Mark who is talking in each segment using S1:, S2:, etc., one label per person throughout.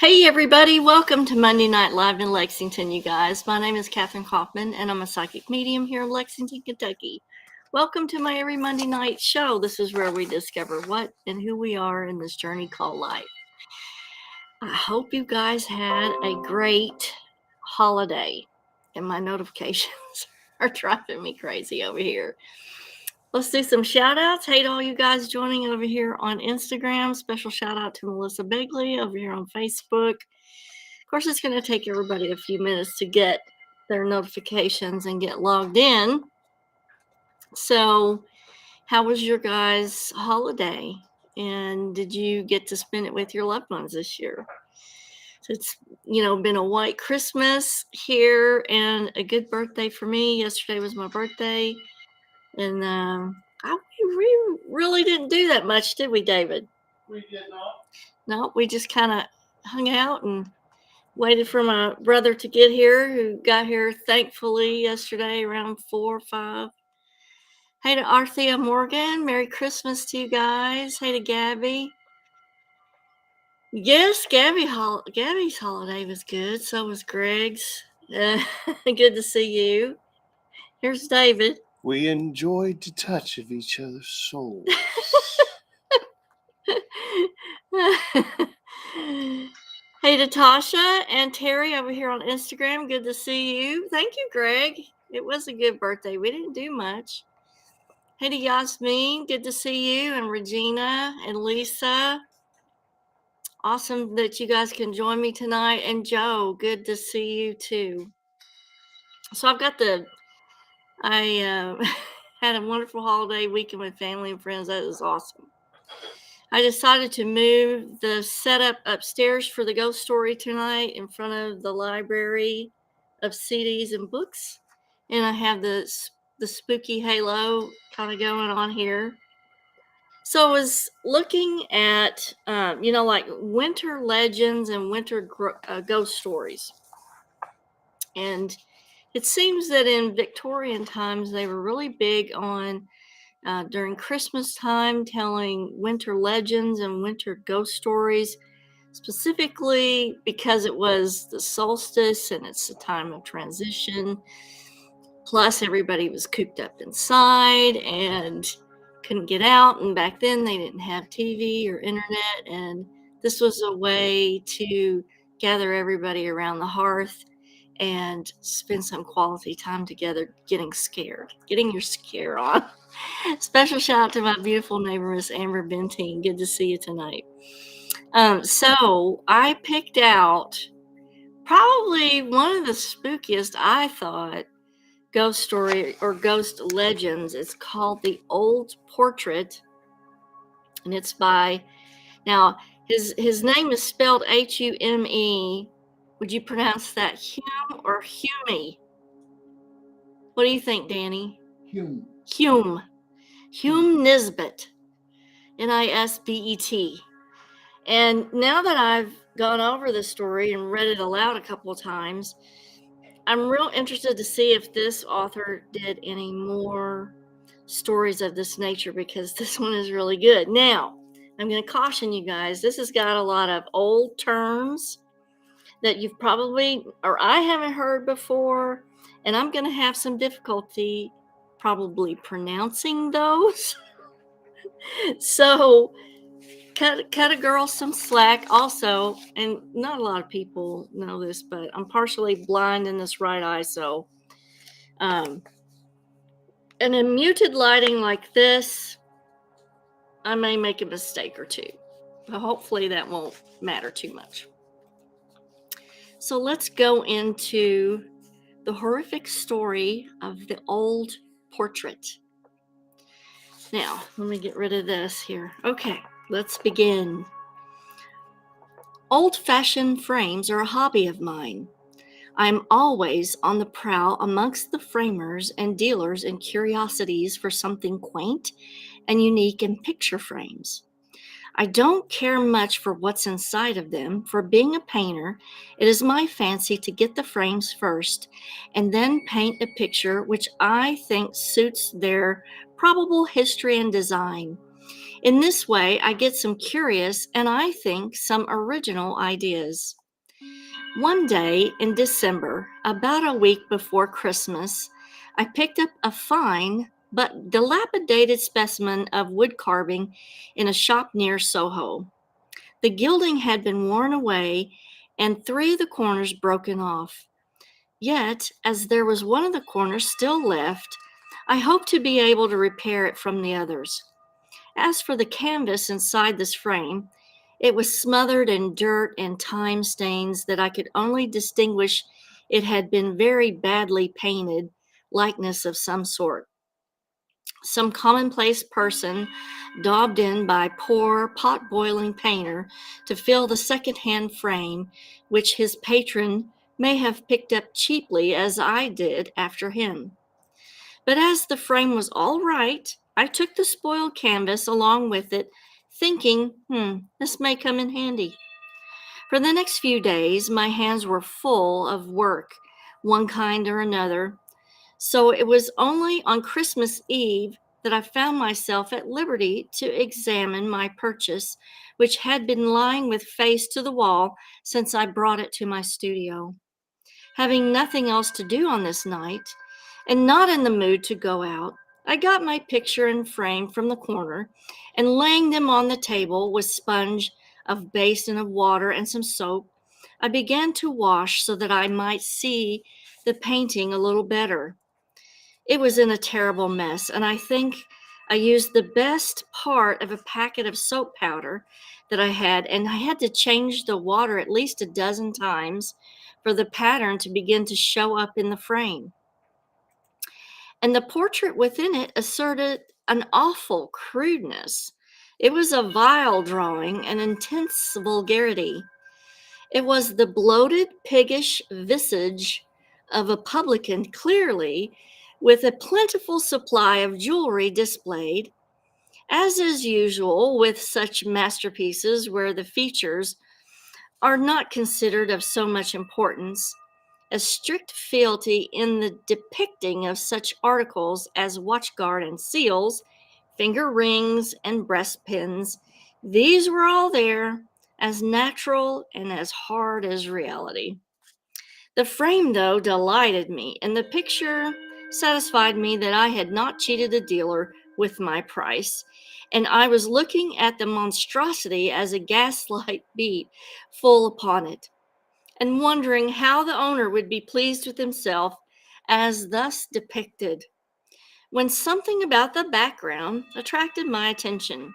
S1: Hey everybody, welcome to Monday Night Live in Lexington, you guys. My name is Kathryn Kauffman and I'm a psychic medium here in Lexington, Kentucky. Welcome to my every Monday night show. This is where we discover what and who we are in this journey called life. I hope you guys had a great holiday, and my notifications are driving me crazy over here. Let's do some shout outs. Hey to all you guys joining over here on Instagram. Special shout out to Melissa Bigley over here on Facebook. Of course, it's going to take everybody a few minutes to get their notifications and get logged in. So, how was your guys' holiday? And did you get to spend it with your loved ones this year? So it's, been a white Christmas here and a good birthday for me. Yesterday was my birthday. And we really didn't do that much, did we, David?
S2: We did not.
S1: No, we just kind of hung out and waited for my brother to get here, who got here thankfully yesterday around 4 or 5. Hey to Arthea Morgan. Merry Christmas to you guys. Hey to Gabby. Yes, Gabby's holiday was good. So was Greg's. Good to see you. Here's David.
S2: We enjoyed the touch of each other's souls.
S1: Hey to Tasha and Terry over here on Instagram. Good to see you. Thank you, Greg. It was a good birthday. We didn't do much. Hey to Yasmin. Good to see you. And Regina and Lisa. Awesome that you guys can join me tonight. And Joe, good to see you too. So I had a wonderful holiday weekend with family and friends. That was awesome. I decided to move the setup upstairs for the ghost story tonight in front of the library of CDs and books. And I have the spooky halo kind of going on here. So I was looking at, like winter legends and winter ghost stories. And it seems that in Victorian times, they were really big on during Christmas time, telling winter legends and winter ghost stories, specifically because it was the solstice and it's a time of transition. Plus, everybody was cooped up inside and couldn't get out. And back then, they didn't have TV or internet. And this was a way to gather everybody around the hearth and spend some quality time together getting your scare on. Special shout out to my beautiful neighbor, Miss Amber Benteen. Good to see you tonight. So I picked out probably one of the spookiest, I thought, ghost story or ghost legends. It's called The Old Portrait, and it's by, now his name is spelled Hume. Would you pronounce that Hume or Hume? What do you think, Danny?
S2: Hume.
S1: Hume Nisbet. Nisbet. And now that I've gone over the story and read it aloud a couple of times, I'm real interested to see if this author did any more stories of this nature, because this one is really good. Now, I'm going to caution you guys, this has got a lot of old terms that you've probably, or I haven't heard before, and I'm going to have some difficulty probably pronouncing those. So cut a girl some slack also, and not a lot of people know this, but I'm partially blind in this right eye, so and in muted lighting like this, I may make a mistake or two, but hopefully that won't matter too much. So let's go into the horrific story of The Old Portrait. Now, let me get rid of this here. Okay, let's begin. Old-fashioned frames are a hobby of mine. I'm always on the prowl amongst the framers and dealers in curiosities for something quaint and unique in picture frames. I don't care much for what's inside of them. For being a painter, it is my fancy to get the frames first and then paint a picture which I think suits their probable history and design. In this way, I get some curious and I think some original ideas. One day in December, about a week before Christmas, I picked up a fine but dilapidated specimen of wood carving in a shop near Soho. The gilding had been worn away and three of the corners broken off. Yet, as there was one of the corners still left, I hoped to be able to repair it from the others. As for the canvas inside this frame, it was smothered in dirt and time stains that I could only distinguish it had been very badly painted, likeness of some sort. Some commonplace person daubed in by poor pot-boiling painter to fill the second-hand frame, which his patron may have picked up cheaply as I did after him. But as the frame was all right, I took the spoiled canvas along with it, thinking, this may come in handy. For the next few days, my hands were full of work, one kind or another, so it was only on Christmas Eve that I found myself at liberty to examine my purchase, which had been lying with face to the wall since I brought it to my studio. Having nothing else to do on this night, and not in the mood to go out, I got my picture and frame from the corner, and laying them on the table with sponge, a basin of water, and some soap, I began to wash so that I might see the painting a little better. It was in a terrible mess, and I think I used the best part of a packet of soap powder that I had, and I had to change the water at least a dozen times for the pattern to begin to show up in the frame. And the portrait within it asserted an awful crudeness. It was a vile drawing, an intense vulgarity. It was the bloated, piggish visage of a publican, clearly, with a plentiful supply of jewelry displayed, as is usual with such masterpieces where the features are not considered of so much importance. A strict fealty in the depicting of such articles as watchguard and seals, finger rings and breastpins, these were all there, as natural and as hard as reality. The frame, though, delighted me, and the picture satisfied me that I had not cheated the dealer with my price, and I was looking at the monstrosity as a gaslight beat full upon it, and wondering how the owner would be pleased with himself as thus depicted, when something about the background attracted my attention.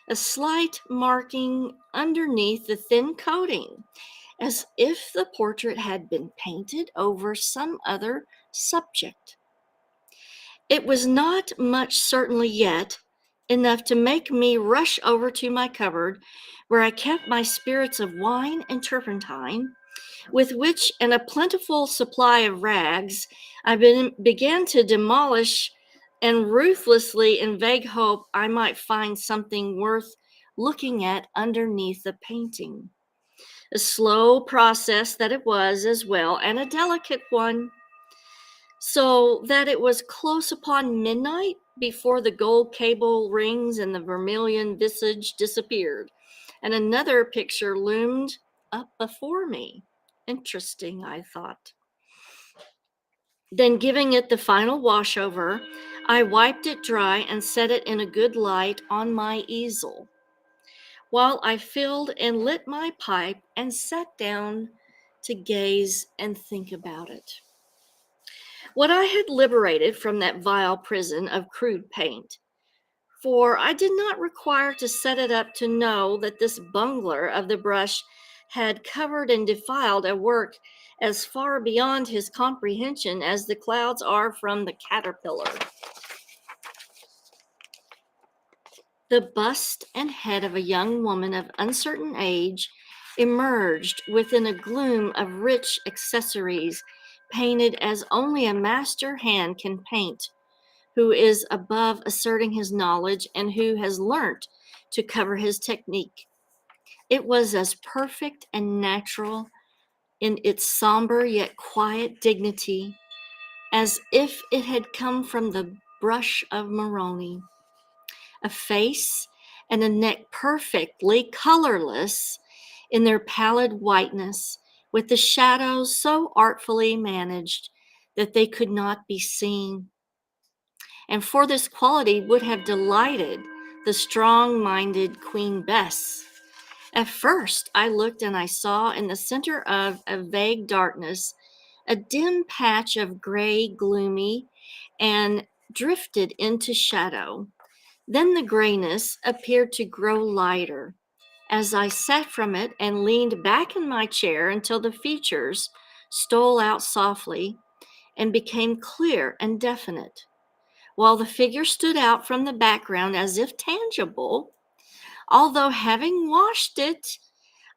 S1: A slight marking underneath the thin coating, as if the portrait had been painted over some other subject. It was not much certainly yet, enough to make me rush over to my cupboard, where I kept my spirits of wine and turpentine, with which and a plentiful supply of rags, I began to demolish and ruthlessly in vague hope I might find something worth looking at underneath the painting. A slow process that it was as well, and a delicate one, so that it was close upon midnight before the gold cable rings and the vermilion visage disappeared, and another picture loomed up before me. Interesting, I thought. Then, giving it the final washover, I wiped it dry and set it in a good light on my easel, while I filled and lit my pipe and sat down to gaze and think about it. What I had liberated from that vile prison of crude paint, for I did not require to set it up to know that this bungler of the brush had covered and defiled a work as far beyond his comprehension as the clouds are from the caterpillar. The bust and head of a young woman of uncertain age emerged within a gloom of rich accessories, painted as only a master hand can paint, who is above asserting his knowledge and who has learnt to cover his technique. It was as perfect and natural in its somber yet quiet dignity as if it had come from the brush of Moroni. A face and a neck perfectly colorless in their pallid whiteness, with the shadows so artfully managed that they could not be seen. And for this quality would have delighted the strong-minded Queen Bess. At first, I looked and I saw in the center of a vague darkness a dim patch of gray, gloomy, and drifted into shadow. Then the grayness appeared to grow lighter as I sat from it and leaned back in my chair until the features stole out softly and became clear and definite, while the figure stood out from the background as if tangible, although having washed it,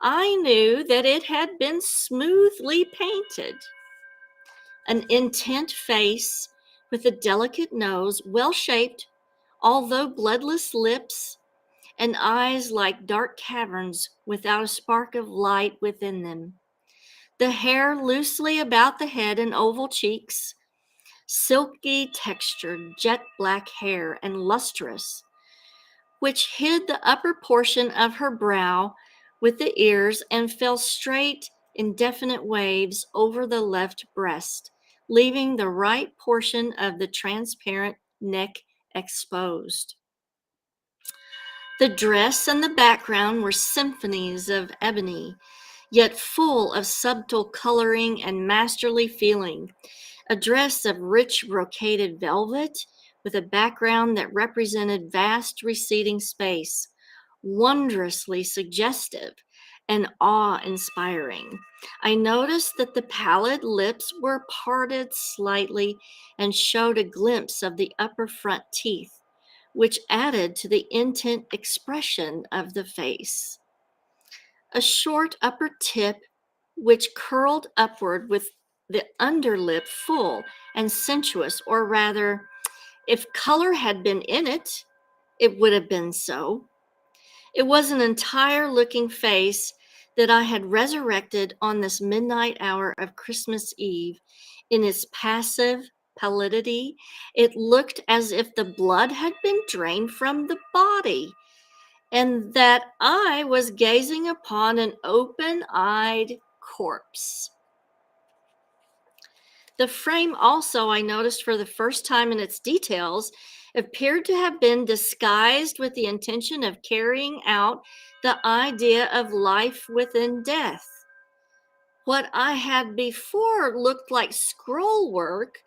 S1: I knew that it had been smoothly painted. An intent face with a delicate nose, well shaped, although bloodless lips, and eyes like dark caverns without a spark of light within them. The hair loosely about the head and oval cheeks, silky textured jet black hair and lustrous, which hid the upper portion of her brow with the ears and fell straight in definite waves over the left breast, leaving the right portion of the transparent neck exposed. The dress and the background were symphonies of ebony, yet full of subtle coloring and masterly feeling. A dress of rich brocaded velvet with a background that represented vast receding space, wondrously suggestive and awe-inspiring. I noticed that the pallid lips were parted slightly and showed a glimpse of the upper front teeth, which added to the intent expression of the face. A short upper tip, which curled upward with the underlip full and sensuous, or rather, if color had been in it, it would have been so. It was an entire looking face that I had resurrected on this midnight hour of Christmas Eve. In its passive pallidity, it looked as if the blood had been drained from the body, and that I was gazing upon an open-eyed corpse. The frame also, I noticed for the first time in its details, appeared to have been disguised with the intention of carrying out the idea of life within death. What I had before looked like scroll work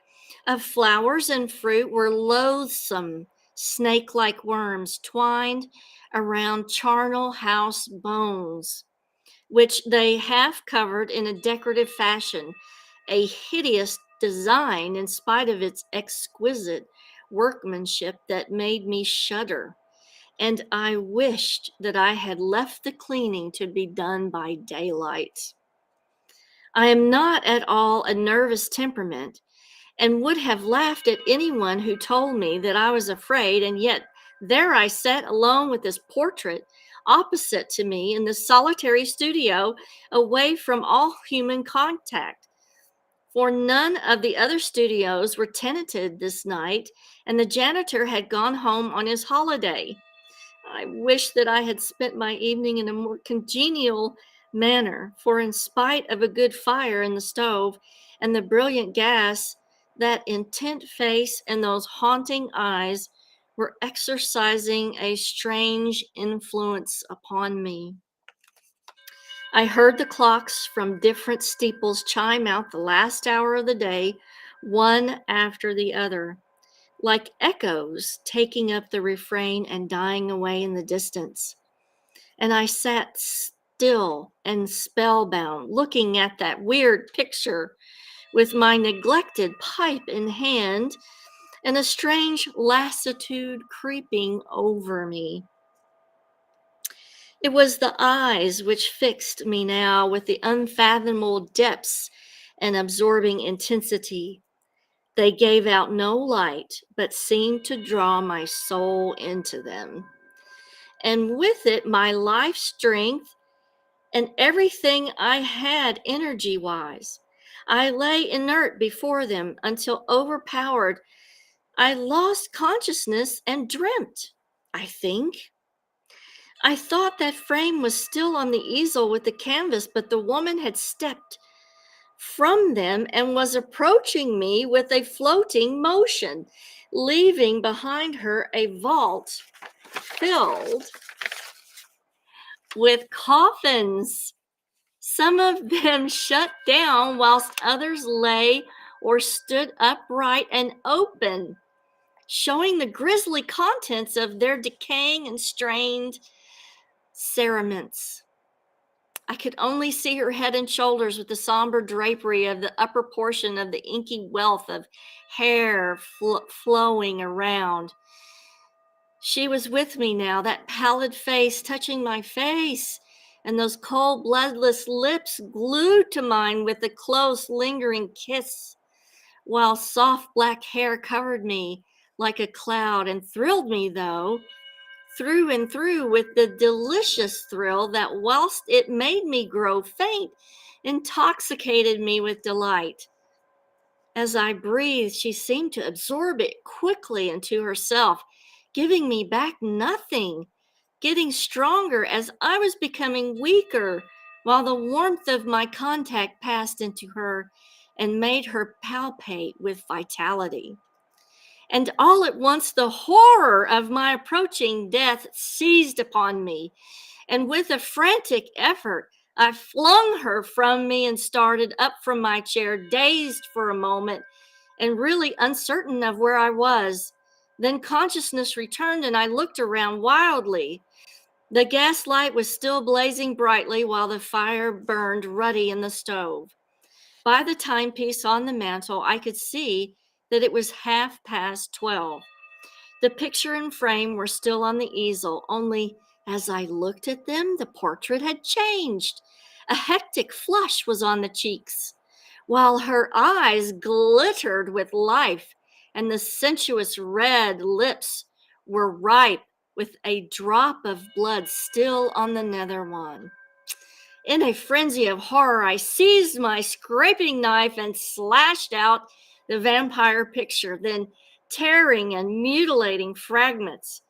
S1: of flowers and fruit were loathsome, snake like worms twined around charnel house bones, which they half covered in a decorative fashion, a hideous design in spite of its exquisite workmanship that made me shudder. And I wished that I had left the cleaning to be done by daylight. I am not at all a nervous temperament and would have laughed at anyone who told me that I was afraid, and yet there I sat alone with this portrait opposite to me in the solitary studio, away from all human contact. For none of the other studios were tenanted this night, and the janitor had gone home on his holiday. I wish that I had spent my evening in a more congenial manner, for in spite of a good fire in the stove and the brilliant gas, that intent face and those haunting eyes were exercising a strange influence upon me. I heard the clocks from different steeples chime out the last hour of the day, one after the other, like echoes taking up the refrain and dying away in the distance. And I sat still and spellbound, looking at that weird picture with my neglected pipe in hand and a strange lassitude creeping over me. It was the eyes which fixed me now with the unfathomable depths and absorbing intensity. They gave out no light, but seemed to draw my soul into them, and with it my life strength and everything I had energy wise. I lay inert before them until overpowered. I lost consciousness and dreamt, I think. I thought that frame was still on the easel with the canvas, but the woman had stepped from them and was approaching me with a floating motion, leaving behind her a vault filled with coffins. Some of them shut down, whilst others lay or stood upright and open, showing the grisly contents of their decaying and strained cerements. I could only see her head and shoulders with the somber drapery of the upper portion of the inky wealth of hair flowing around. She was with me now, that pallid face touching my face, and those cold, bloodless lips glued to mine with a close, lingering kiss, while soft black hair covered me like a cloud and thrilled me, though, through and through, with the delicious thrill that, whilst it made me grow faint, intoxicated me with delight. As I breathed, she seemed to absorb it quickly into herself, giving me back nothing, getting stronger as I was becoming weaker, while the warmth of my contact passed into her and made her palpate with vitality. And all at once, the horror of my approaching death seized upon me, and with a frantic effort, I flung her from me and started up from my chair, dazed for a moment and really uncertain of where I was. Then consciousness returned, and I looked around wildly. The gaslight was still blazing brightly while the fire burned ruddy in the stove. By the timepiece on the mantel, I could see that it was 12:30. The picture and frame were still on the easel, only as I looked at them, the portrait had changed. A hectic flush was on the cheeks, while her eyes glittered with life, and the sensuous red lips were ripe with a drop of blood still on the nether one. In a frenzy of horror, I seized my scraping knife and slashed out the vampire picture, then tearing and mutilating fragments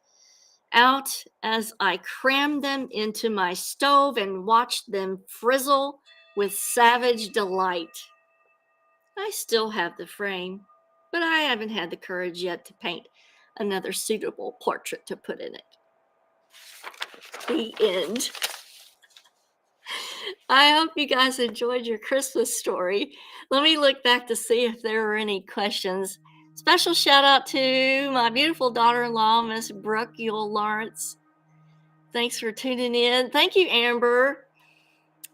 S1: out as I crammed them into my stove and watched them frizzle with savage delight. I still have the frame, but I haven't had the courage yet to paint another suitable portrait to put in it. The end. I hope you guys enjoyed your Christmas story. Let me look back to see if there were any questions. Special shout out to my beautiful daughter-in-law, Miss Brooke Yule Lawrence. Thanks for tuning in. Thank you, Amber.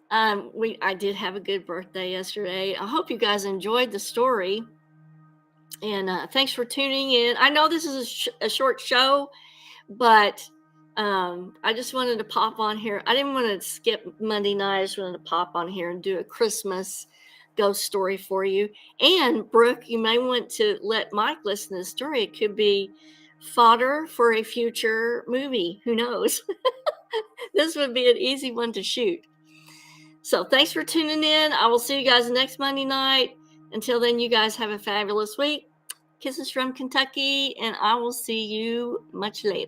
S1: I did have a good birthday yesterday. I hope you guys enjoyed the story. And thanks for tuning in. I know this is a short show, but I just wanted to pop on here. I didn't want to skip Monday night. I just wanted to pop on here and do a Christmas ghost story for you. And Brooke, you may want to let Mike listen to the story. It could be fodder for a future movie. Who knows? This would be an easy one to shoot. So thanks for tuning in. I will see you guys next Monday night. Until then, you guys have a fabulous week. Kisses from Kentucky, and I will see you much later.